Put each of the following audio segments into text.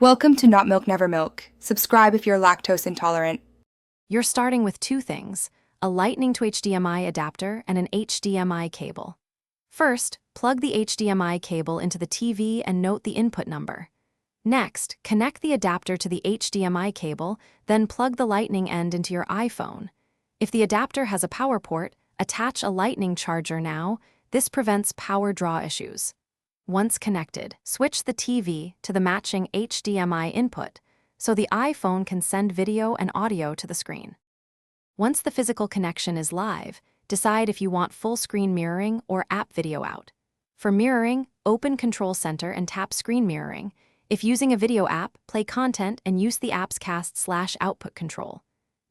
Welcome to Not Milk Never Milk. Subscribe if you're lactose intolerant. You're starting with two things, a Lightning to HDMI adapter and an HDMI cable. First, plug the HDMI cable into the TV and note the input number. Next, connect the adapter to the HDMI cable, then plug the Lightning end into your iPhone. If the adapter has a power port, attach a Lightning charger now. This prevents power draw issues. Once connected, switch the TV to the matching HDMI input so the iPhone can send video and audio to the screen. Once the physical connection is live, decide if you want full screen mirroring or app video out. For mirroring, open Control Center and tap Screen Mirroring. If using a video app, play content and use the app's cast/output control.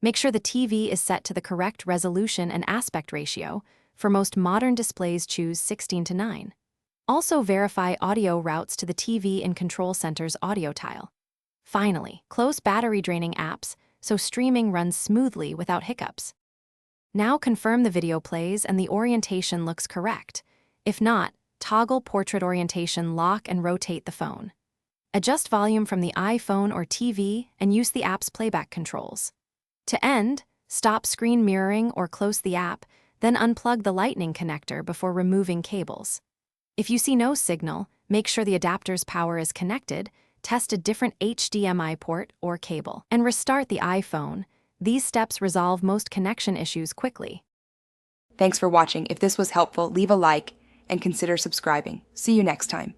Make sure the TV is set to the correct resolution and aspect ratio. For most modern displays, choose 16:9. Also verify audio routes to the TV in Control Center's audio tile. Finally, close battery-draining apps so streaming runs smoothly without hiccups. Now confirm the video plays and the orientation looks correct. If not, toggle portrait orientation, lock and rotate the phone. Adjust volume from the iPhone or TV and use the app's playback controls. To end, stop screen mirroring or close the app, then unplug the Lightning connector before removing cables. If you see no signal, make sure the adapter's power is connected, test a different HDMI port or cable, and restart the iPhone. These steps resolve most connection issues quickly. Thanks for watching. If this was helpful, leave a like and consider subscribing. See you next time.